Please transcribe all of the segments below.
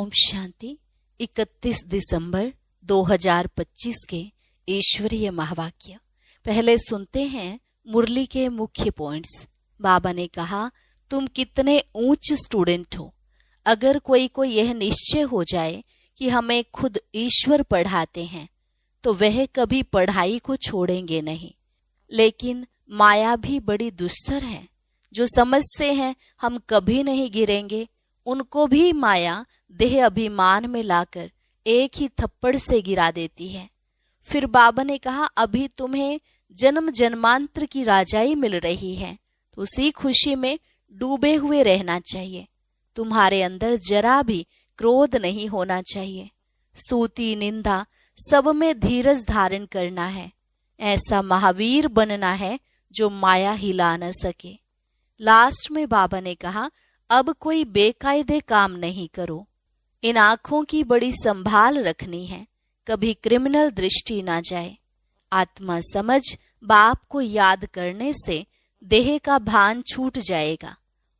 ओम शांति। 31 दिसंबर 2025 के ईश्वरीय महावाक्य। पहले सुनते हैं मुरली के मुख्य पॉइंट्स। बाबा ने कहा, तुम कितने ऊंच स्टूडेंट हो। अगर कोई को यह निश्चय हो जाए कि हमें खुद ईश्वर पढ़ाते हैं तो वह कभी पढ़ाई को छोड़ेंगे नहीं। लेकिन माया भी बड़ी दुस्सर है। जो समझते हैं हम कभी नहीं गिरेंगे, उनको भी माया देह अभिमान में लाकर एक ही थप्पड़ से गिरा देती है। फिर बाबा ने कहा, अभी तुम्हें जन्म जन्मांतर की राजाई मिल रही है तो उसी खुशी में डूबे हुए रहना चाहिए। तुम्हारे अंदर जरा भी क्रोध नहीं होना चाहिए। स्तुति निंदा सब में धीरज धारण करना है। ऐसा महावीर बनना है जो माया हिला न सके। लास्ट में बाबा ने कहा, अब कोई बेकायदे काम नहीं करो। इन आंखों की बड़ी संभाल रखनी है, कभी क्रिमिनल दृष्टि ना जाए। आत्मा समझ बाप को याद करने से देह का भान छूट जाएगा।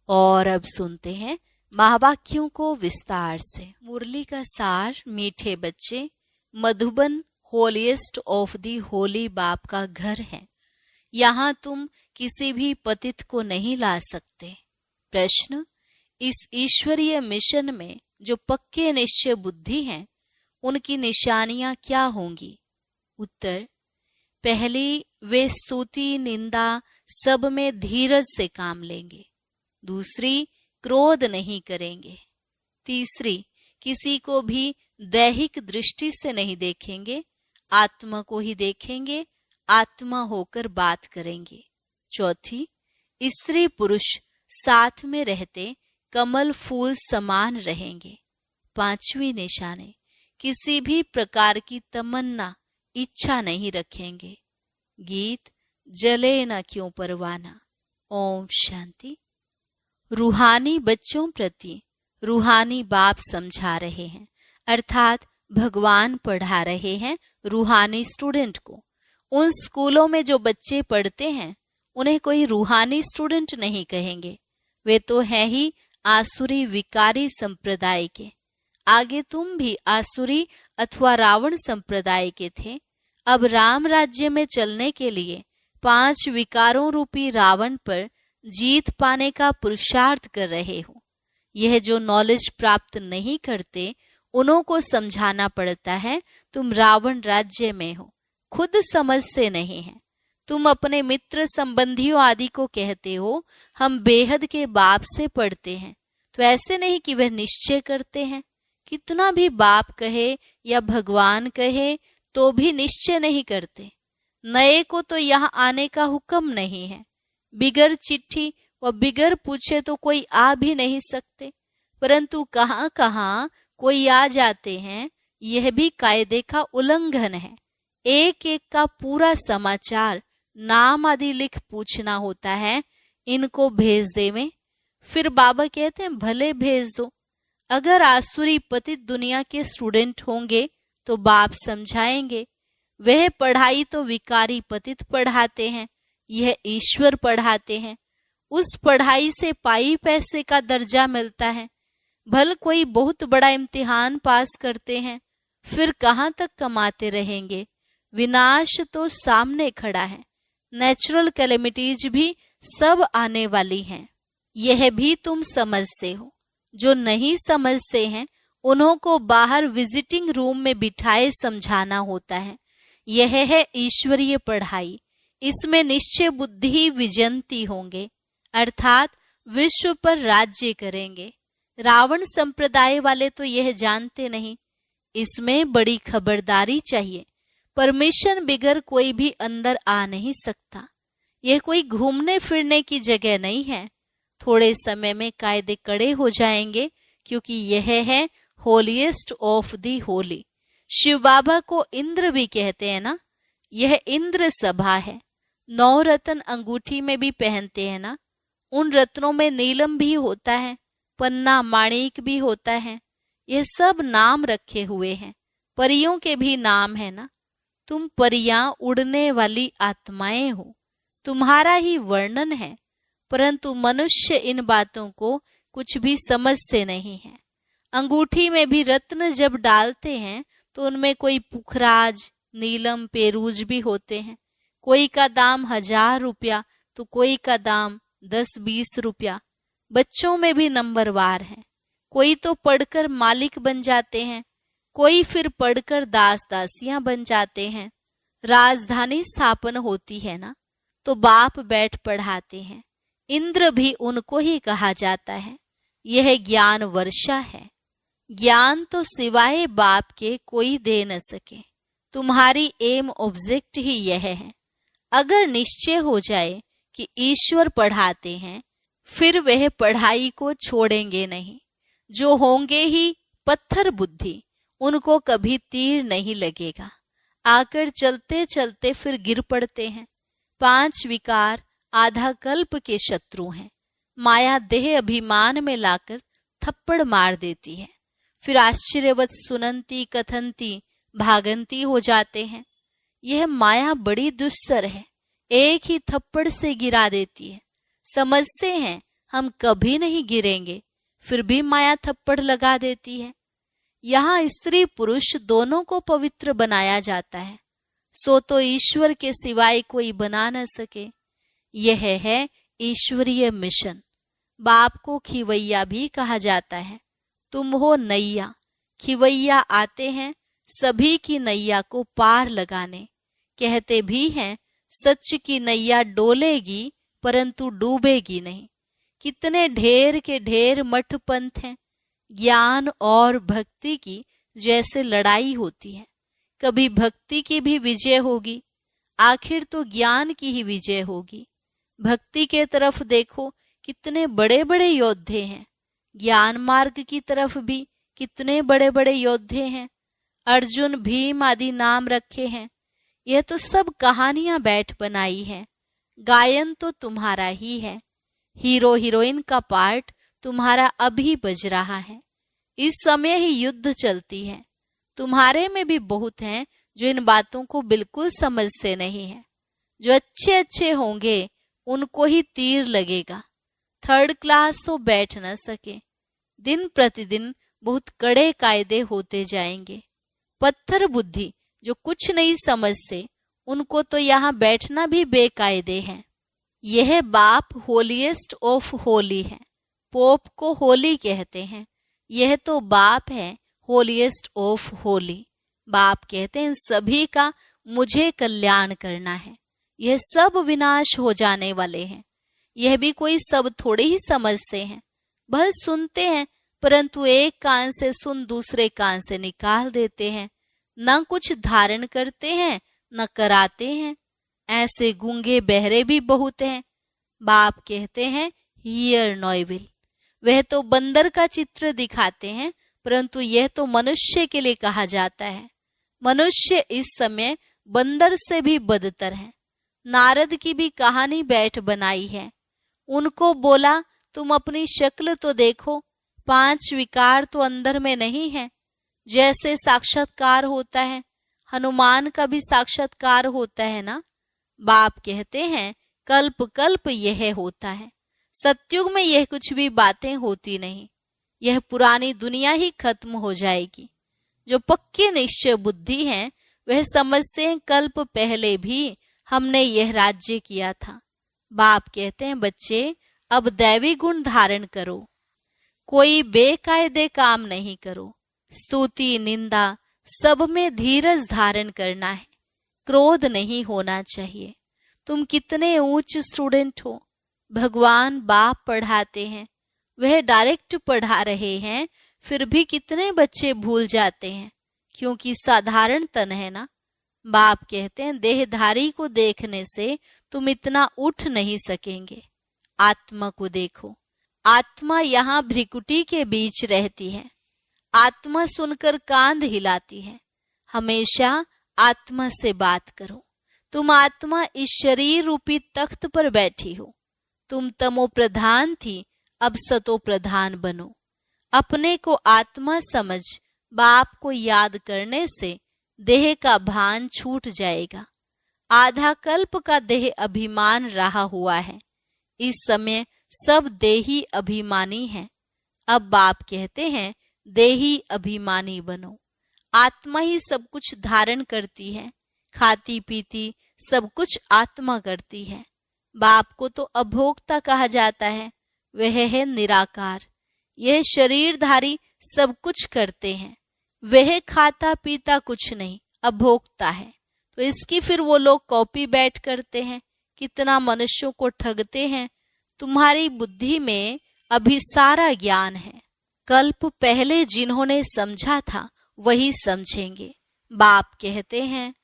और अब सुनते हैं महावाक्यों को विस्तार से। मुरली का सार। मीठे बच्चे, Madhuban holiest of the Holi बाप का घर है। यहाँ तुम किसी भी पतित को नहीं ला सकते। प्रश्न, इस ईश्वरीय मिशन में जो पक्के निश्चय बुद्धि हैं, उनकी निशानियां क्या होंगी? उत्तर, पहली, वे स्तुति निंदा सब में धीरज से काम लेंगे। दूसरी, क्रोध नहीं करेंगे। तीसरी, किसी को भी दैहिक दृष्टि से नहीं देखेंगे, आत्मा को ही देखेंगे, आत्मा होकर बात करेंगे। चौथी, स्त्री पुरुष साथ में रहते कमल फूल समान रहेंगे। पांचवी निशानी, किसी भी प्रकार की तमन्ना इच्छा नहीं रखेंगे। गीत, जले न क्यों परवाना। ओम शांति। रूहानी बच्चों प्रति रूहानी बाप समझा रहे हैं, अर्थात भगवान पढ़ा रहे हैं रूहानी स्टूडेंट को। उन स्कूलों में जो बच्चे पढ़ते हैं उन्हें कोई रूहानी स्टूडेंट नहीं कहेंगे। वे तो है ही आसुरी विकारी संप्रदाय के। आगे तुम भी आसुरी अथवा रावण संप्रदाय के थे। अब राम राज्य में चलने के लिए 5 विकारों रूपी रावण पर जीत पाने का पुरुषार्थ कर रहे हो। यह जो नॉलेज प्राप्त नहीं करते उन्हों को समझाना पड़ता है, तुम रावण राज्य में हो, खुद समझते नहीं है। तुम अपने मित्र संबंधियों आदि को कहते हो हम बेहद के बाप से पढ़ते हैं, तो ऐसे नहीं कि वह निश्चय करते हैं। कितना भी बाप कहे या भगवान कहे तो भी निश्चय नहीं करते। नए को तो यहाँ आने का हुक्म नहीं है। बिगर चिट्ठी व बिगर पूछे तो कोई आ भी नहीं सकते, परंतु कहाँ कहाँ कोई आ जाते हैं। यह भी कायदे का उल्लंघन है। एक एक का पूरा समाचार नाम आदि लिख पूछना होता है, इनको भेज देवें। फिर बाबा कहते हैं भले भेज दो। अगर आसुरी पतित दुनिया के स्टूडेंट होंगे तो बाप समझाएंगे। वह पढ़ाई तो विकारी पतित पढ़ाते हैं, यह ईश्वर पढ़ाते हैं। उस पढ़ाई से पाई पैसे का दर्जा मिलता है। भल कोई बहुत बड़ा इम्तिहान पास करते हैं, फिर कहाँ तक कमाते रहेंगे? विनाश तो सामने खड़ा है। नेचुरल कैलेमिटीज भी सब आने वाली हैं। यह भी तुम समझते हो। जो नहीं समझते हैं उन्हों को बाहर विजिटिंग रूम में बिठाए समझाना होता है। यह है ईश्वरीय पढ़ाई। इसमें निश्चय बुद्धि विजंती होंगे, अर्थात विश्व पर राज्य करेंगे। रावण संप्रदाय वाले तो यह जानते नहीं। इसमें बड़ी खबरदारी चाहिए। परमिशन बिगर कोई भी अंदर आ नहीं सकता। यह कोई घूमने फिरने की जगह नहीं है। थोड़े समय में कायदे कड़े हो जाएंगे, क्योंकि यह है holiest of the holy. Shiv Baba को इंद्र भी कहते हैं ना, यह इंद्र सभा है। 9 रत्न अंगूठी में भी पहनते हैं ना। उन रत्नों में नीलम भी होता है, पन्ना माणिक भी होता है। यह सब नाम रखे हुए हैं। परियों के भी नाम है ना। तुम परियां उड़ने वाली आत्माएं हो, तुम्हारा ही वर्णन है, परंतु मनुष्य इन बातों को कुछ भी समझते नहीं है। अंगूठी में भी रत्न जब डालते हैं तो उनमें कोई पुखराज, नीलम, पेरूज भी होते हैं। कोई का दाम 1000 रुपया तो कोई का दाम 10-20 रुपया। बच्चों में भी नंबरवार है। कोई तो पढ़कर मालिक बन जाते हैं, कोई फिर पढ़कर दास दासियां बन जाते हैं। राजधानी स्थापन होती है ना, तो बाप बैठ पढ़ाते हैं। इंद्र भी उनको ही कहा जाता है। यह ज्ञान वर्षा है। ज्ञान तो सिवाय बाप के कोई दे न सके। तुम्हारी एम ऑब्जेक्ट ही यह है। अगर निश्चय हो जाए कि ईश्वर पढ़ाते हैं, फिर वह पढ़ाई को छोड़ेंगे नहीं। जो होंगे ही पत्थर बुद्धि, उनको कभी तीर नहीं लगेगा। आकर चलते चलते फिर गिर पड़ते हैं। 5 विकार आधा कल्प के शत्रु हैं। माया देह अभिमान में लाकर थप्पड़ मार देती है। फिर आश्चर्यवत सुनंती, कथनती, भागंती हो जाते हैं। यह माया बड़ी दुस्सर है, एक ही थप्पड़ से गिरा देती है। समझते हैं हम कभी नहीं गिरेंगे, फिर भी माया थप्पड़ लगा देती है। यहाँ स्त्री पुरुष दोनों को पवित्र बनाया जाता है, सो तो ईश्वर के सिवाय कोई बना न सके। यह है ईश्वरीय मिशन। बाप को खिवैया भी कहा जाता है। तुम हो नैया, खिवैया आते हैं सभी की नैया को पार लगाने। कहते भी हैं सच की नैया डोलेगी परंतु डूबेगी नहीं। कितने ढेर के ढेर मठ पंथ हैं। ज्ञान और भक्ति की जैसे लड़ाई होती है, कभी भक्ति की भी विजय होगी, आखिर तो ज्ञान की ही विजय होगी। भक्ति के तरफ देखो कितने बड़े बड़े योद्धे हैं, ज्ञान मार्ग की तरफ भी कितने बड़े बड़े योद्धे हैं। अर्जुन, भीम आदि नाम रखे हैं। यह तो सब कहानियां बैठ बनाई है। गायन तो तुम्हारा ही है। हीरो हीरोइन का पार्ट तुम्हारा अभी बज रहा है। इस समय ही युद्ध चलती है। तुम्हारे में भी बहुत हैं जो इन बातों को बिल्कुल समझते नहीं है। जो अच्छे अच्छे होंगे उनको ही तीर लगेगा। 3rd क्लास तो बैठ न सके। दिन प्रतिदिन बहुत कड़े कायदे होते जाएंगे। पत्थर बुद्धि जो कुछ नहीं समझते, उनको तो यहाँ बैठना भी बेकायदे है। यह बाप होलीएस्ट ऑफ होली है। पोप को होली कहते हैं। यह तो बाप है होलीएस्ट ऑफ होली। बाप कहते हैं सभी का मुझे कल्याण करना है। यह सब विनाश हो जाने वाले हैं। यह भी कोई सब थोड़े ही समझते हैं। बस सुनते हैं, परंतु एक कान से सुन दूसरे कान से निकाल देते हैं। न कुछ धारण करते हैं न कराते हैं। ऐसे गूंगे बहरे भी बहुत हैं। बाप कहते हैं हियर नॉयविल। वह तो बंदर का चित्र दिखाते हैं, परंतु यह तो मनुष्य के लिए कहा जाता है। मनुष्य इस समय बंदर से भी बदतर है। नारद की भी कहानी बैठ बनाई है। उनको बोला तुम अपनी शक्ल तो देखो, 5 विकार तो अंदर में नहीं है। जैसे साक्षात्कार होता है, हनुमान का भी साक्षात्कार होता है ना। बाप कहते हैं कल्प कल्प यह होता है। सतयुग में यह कुछ भी बातें होती नहीं। यह पुरानी दुनिया ही खत्म हो जाएगी। जो पक्के निश्चय बुद्धि हैं वह समझते हैं कल्प पहले भी हमने यह राज्य किया था। बाप कहते हैं बच्चे अब दैवी गुण धारण करो। कोई बेकायदे काम नहीं करो। स्तुति निंदा सब में धीरज धारण करना है। क्रोध नहीं होना चाहिए। तुम कितने ऊंच स्टूडेंट हो। भगवान बाप पढ़ाते हैं, वह डायरेक्ट पढ़ा रहे हैं, फिर भी कितने बच्चे भूल जाते हैं, क्योंकि साधारण तन है ना। बाप कहते हैं देहधारी को देखने से तुम इतना उठ नहीं सकेंगे। आत्मा को देखो। आत्मा यहाँ भ्रिकुटी के बीच रहती है। आत्मा सुनकर कांध हिलाती है। हमेशा आत्मा से बात करो। तुम आत्मा इस शरीर रूपी तख्त पर बैठी हो। तुम तमो प्रधान थी, अब सतो प्रधान बनो। अपने को आत्मा समझ बाप को याद करने से देह का भान छूट जाएगा। आधा कल्प का देह अभिमान रहा हुआ है। इस समय सब देही अभिमानी हैं। अब बाप कहते हैं देही अभिमानी बनो। आत्मा ही सब कुछ धारण करती है, खाती पीती सब कुछ आत्मा करती है। बाप को तो अभोक्ता कहा जाता है, वह है निराकार। यह शरीरधारी सब कुछ करते हैं, वह खाता पीता कुछ नहीं, अभोक्ता है। तो इसकी फिर वो लोग कॉपी बैठ करते हैं, कितना मनुष्यों को ठगते हैं। तुम्हारी बुद्धि में अभी सारा ज्ञान है, कल्प पहले जिन्होंने समझा था वही समझेंगे। बाप कहते हैं,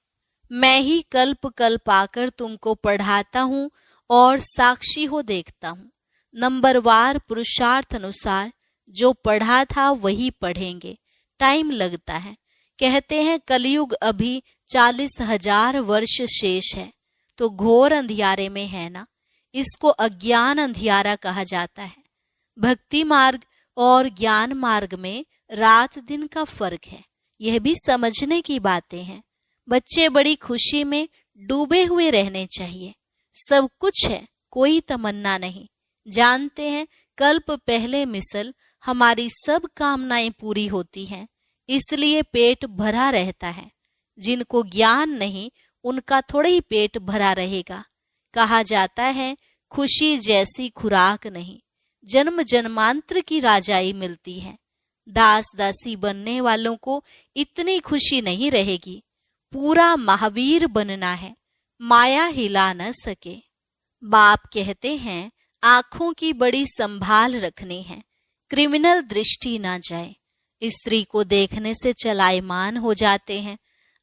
मैं ही कल्प कल्प आकर तुमको पढ़ाता हूँ और साक्षी हो देखता हूँ। नंबरवार पुरुषार्थ अनुसार जो पढ़ा था वही पढ़ेंगे, टाइम लगता है। कहते हैं कलयुग अभी 40,000 वर्ष शेष है, तो घोर अंधियारे में है ना। इसको अज्ञान अंधियारा कहा जाता है। भक्ति मार्ग और ज्ञान मार्ग में रात दिन का फर्क है, यह भी समझने की बातें हैं। बच्चे बड़ी खुशी में डूबे हुए रहने चाहिए। सब कुछ है, कोई तमन्ना नहीं। जानते हैं कल्प पहले मिसल हमारी सब कामनाएं पूरी होती हैं, इसलिए पेट भरा रहता है। जिनको ज्ञान नहीं उनका थोड़ा ही पेट भरा रहेगा। कहा जाता है खुशी जैसी खुराक नहीं, जन्म जन्मांतर की राजाई मिलती है। दास दासी बनने वालों को इतनी खुशी नहीं रहेगी। पूरा महावीर बनना है, माया हिला न सके। बाप कहते हैं आंखों की बड़ी संभाल रखनी है, क्रिमिनल दृष्टि ना जाए। स्त्री को देखने से चलायमान हो जाते हैं।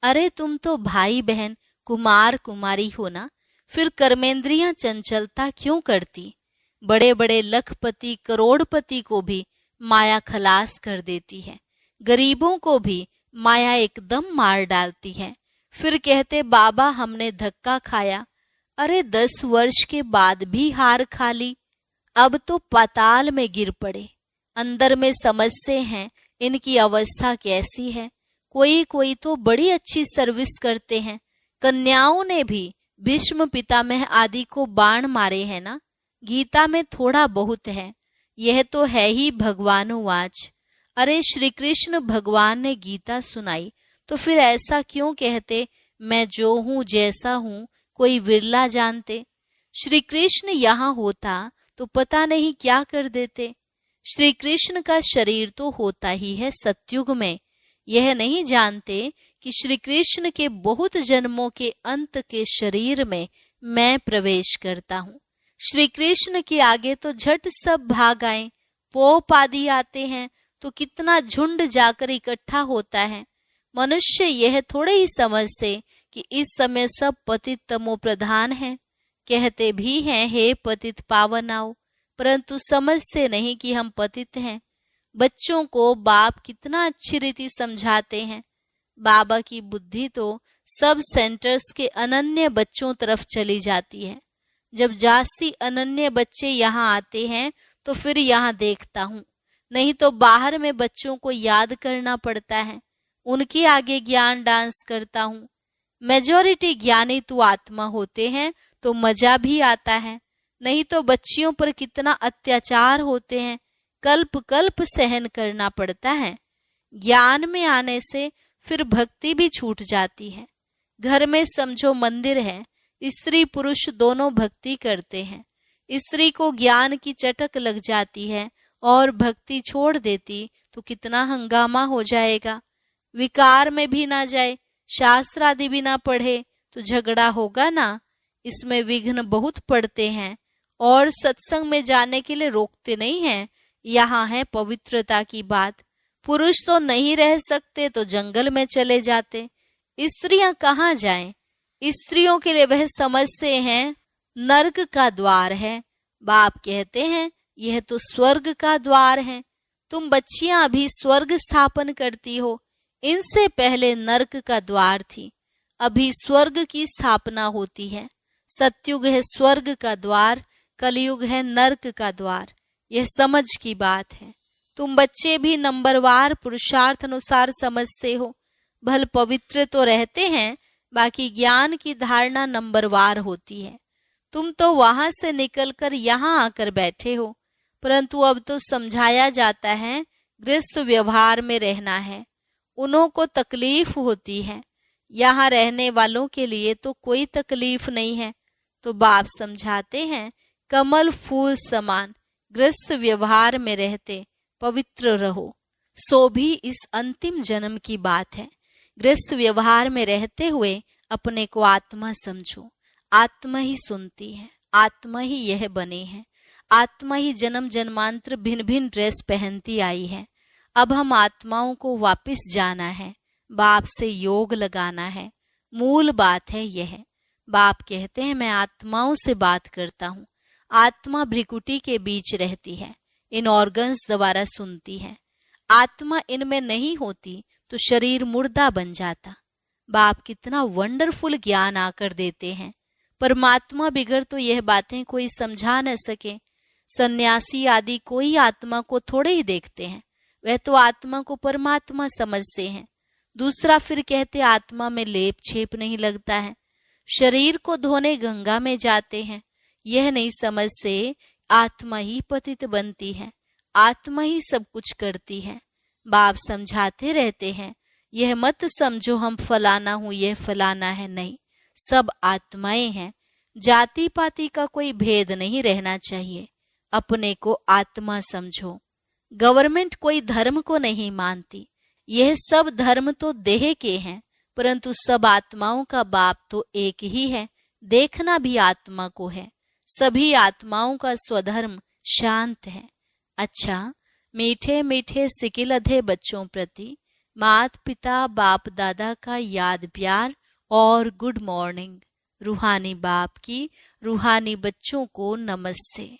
अरे तुम तो भाई बहन कुमार कुमारी हो ना, फिर कर्मेंद्रियां चंचलता क्यों करती। बड़े बड़े लखपति करोड़पति को भी माया खलास कर देती है, गरीबों को भी माया एकदम मार डालती है। फिर कहते बाबा हमने धक्का खाया। अरे 10 वर्ष के बाद भी हार खा ली, अब तो पाताल में गिर पड़े। अंदर में समझते हैं इनकी अवस्था कैसी है। कोई कोई तो बड़ी अच्छी सर्विस करते हैं। कन्याओं ने भी भीष्म पितामह आदि को बाण मारे हैं ना। गीता में थोड़ा बहुत है, यह तो है ही भगवानुवाच। अरे श्री कृष्ण भगवान ने गीता सुनाई, तो फिर ऐसा क्यों कहते मैं जो हूं जैसा हूं कोई विरला जानते। श्री कृष्ण यहाँ होता तो पता नहीं क्या कर देते। श्री कृष्ण का शरीर तो होता ही है सतयुग में। यह नहीं जानते कि श्री कृष्ण के बहुत जन्मों के अंत के शरीर में मैं प्रवेश करता हूँ। श्री कृष्ण के आगे तो झट सब भाग आए। पोप आदि आते हैं तो कितना झुंड जाकर इकट्ठा होता है। मनुष्य यह थोड़े ही समझते कि इस समय सब पतित तमो प्रधान है। कहते भी हैं हे पतित पावन आओ, परंतु समझते नहीं कि हम पतित हैं। बच्चों को बाप कितना अच्छी रीति समझाते हैं। बाबा की बुद्धि तो सब सेंटर्स के अनन्य बच्चों तरफ चली जाती है। जब जास्ती अनन्य बच्चे यहाँ आते हैं तो फिर यहाँ देखता हूँ, नहीं तो बाहर में बच्चों को याद करना पड़ता है, उनके आगे ज्ञान डांस करता हूँ। मेजॉरिटी ज्ञानी तो आत्मा होते हैं तो मजा भी आता है, नहीं तो बच्चियों पर कितना अत्याचार होते हैं, कल्प कल्प सहन करना पड़ता है। ज्ञान में आने से फिर भक्ति भी छूट जाती है। घर में समझो मंदिर है, स्त्री पुरुष दोनों भक्ति करते हैं। स्त्री को ज्ञान की चटक लग जाती है और भक्ति छोड़ देती तो कितना हंगामा हो जाएगा। विकार में भी ना जाए, शास्त्र आदि भी ना पढ़े तो झगड़ा होगा ना। इसमें विघ्न बहुत पड़ते हैं और सत्संग में जाने के लिए रोकते नहीं हैं। यहाँ है पवित्रता की बात। पुरुष तो नहीं रह सकते तो जंगल में चले जाते, स्त्रियां कहाँ जाएं। स्त्रियों के लिए वह समझते हैं नर्क का द्वार है। बाप कहते हैं यह तो स्वर्ग का द्वार है। तुम बच्चियां अभी स्वर्ग स्थापन करती हो, इनसे पहले नर्क का द्वार थी, अभी स्वर्ग की स्थापना होती है। सतयुग है स्वर्ग का द्वार, कलयुग है नर्क का द्वार। यह समझ की बात है। तुम बच्चे भी नंबरवार पुरुषार्थ अनुसार समझते हो। भल पवित्र तो रहते हैं, बाकी ज्ञान की धारणा नंबरवार होती है। तुम तो वहां से निकलकर यहाँ आकर बैठे हो, परंतु अब तो समझाया जाता है गृहस्थ व्यवहार में रहना है, उन्हों को तकलीफ होती है। यहाँ रहने वालों के लिए तो कोई तकलीफ नहीं है। तो बाप समझाते हैं, कमल फूल समान गृहस्थ व्यवहार में रहते पवित्र रहो। सो भी इस अंतिम जन्म की बात है। गृहस्थ व्यवहार में रहते हुए अपने को आत्मा समझो। आत्मा ही सुनती है, आत्मा ही यह बने है, आत्मा ही जन्म जन्मांतर भिन्न भिन्न ड्रेस पहनती आई है। अब हम आत्माओं को वापस जाना है, बाप से योग लगाना है। मूल बात है यह। बाप कहते हैं, मैं आत्माओं से बात करता हूँ। आत्मा भ्रिकुटी के बीच रहती है, इन ऑर्गन्स द्वारा सुनती है। आत्मा इनमें नहीं होती तो शरीर मुर्दा बन जाता। बाप कितना वंडरफुल ज्ञान आकर देते हैं। परमात्मा बिगड़ तो यह बातें कोई समझा न सके। सन्यासी आदि कोई आत्मा को थोड़े ही देखते हैं, वह तो आत्मा को परमात्मा समझते हैं। दूसरा फिर कहते आत्मा में लेप छेप नहीं लगता है। शरीर को धोने गंगा में जाते हैं, यह नहीं समझते आत्मा ही पतित बनती है, आत्मा ही सब कुछ करती है। बाप समझाते रहते हैं, यह मत समझो हम फलाना हूं, यह फलाना है, नहीं, सब आत्माएं हैं। जाति पाति का कोई भेद नहीं रहना चाहिए। अपने को आत्मा समझो। गवर्नमेंट कोई धर्म को नहीं मानती, यह सब धर्म तो देह के हैं, परंतु सब आत्माओं का बाप तो एक ही है। देखना भी आत्मा को है। सभी आत्माओं का स्वधर्म शांत है। अच्छा, मीठे मीठे सिकिलधे बच्चों प्रति मात पिता बाप दादा का याद प्यार और गुड मॉर्निंग। रूहानी बाप की रूहानी बच्चों को नमस्ते।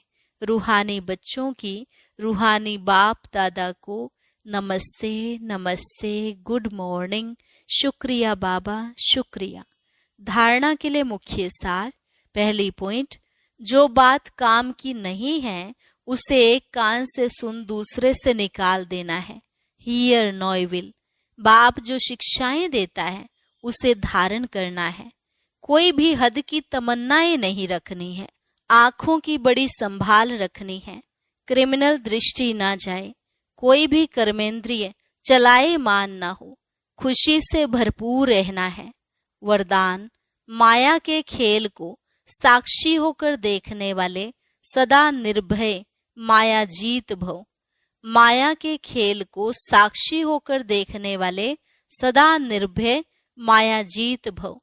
रूहानी बच्चों की रूहानी बाप दादा को नमस्ते नमस्ते, गुड मॉर्निंग। शुक्रिया बाबा, शुक्रिया। धारणा के लिए मुख्य सार। पहली पॉइंट, जो बात काम की नहीं है उसे एक कान से सुन दूसरे से निकाल देना है। Hear no evil. बाप जो शिक्षाएं देता है उसे धारण करना है। कोई भी हद की तमन्नाएं नहीं रखनी है। आंखों की बड़ी संभाल रखनी है, क्रिमिनल दृष्टि ना जाए। कोई भी कर्मेंद्रिय चलाए मान ना हो। खुशी से भरपूर रहना है। वरदान, माया के खेल को साक्षी होकर देखने वाले सदा निर्भय माया जीत भव। माया के खेल को साक्षी होकर देखने वाले सदा निर्भय माया जीत भव।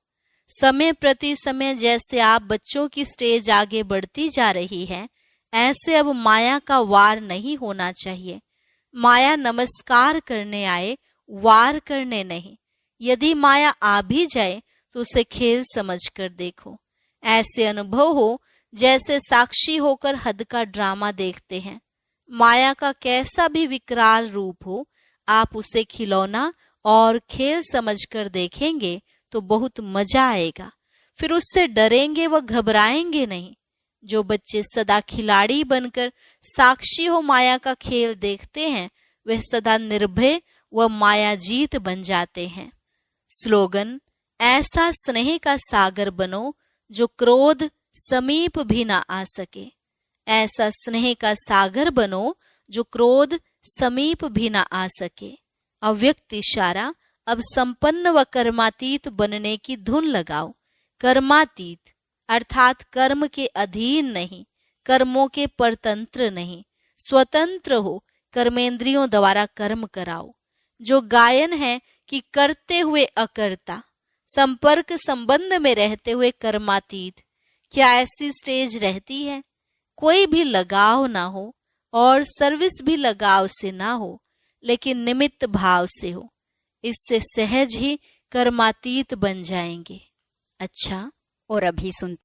समय प्रति समय जैसे आप बच्चों की स्टेज आगे बढ़ती जा रही है, ऐसे अब माया का वार नहीं होना चाहिए। माया नमस्कार करने आए, वार करने नहीं। यदि माया आ भी जाए तो उसे खेल समझकर देखो। ऐसे अनुभव हो जैसे साक्षी होकर हद का ड्रामा देखते हैं। माया का कैसा भी विकराल रूप हो, आप उसे खिलौना और खेल समझकर देखेंगे तो बहुत मजा आएगा। फिर उससे डरेंगे व घबराएंगे नहीं। जो बच्चे सदा खिलाड़ी बनकर साक्षी हो माया का खेल देखते हैं, वे सदा निर्भय व माया जीत बन जाते हैं। स्लोगन, ऐसा स्नेह का सागर बनो जो क्रोध समीप भी ना आ सके। ऐसा स्नेह का सागर बनो जो क्रोध समीप भी ना आ सके। अव्यक्त इशारा, अब संपन्न व कर्मातीत बनने की धुन लगाओ। कर्मातीत अर्थात कर्म के अधीन नहीं, कर्मों के परतंत्र नहीं, स्वतंत्र हो। कर्मेंद्रियों द्वारा कर्म कराओ। जो गायन है कि करते हुए अकर्ता, संपर्क संबंध में रहते हुए कर्मातीत, क्या ऐसी स्टेज रहती है? कोई भी लगाव ना हो और सर्विस भी लगाव से ना हो, लेकिन निमित्त भाव से हो। इससे सहज ही कर्मातीत बन जाएंगे। अच्छा, और अभी सुनते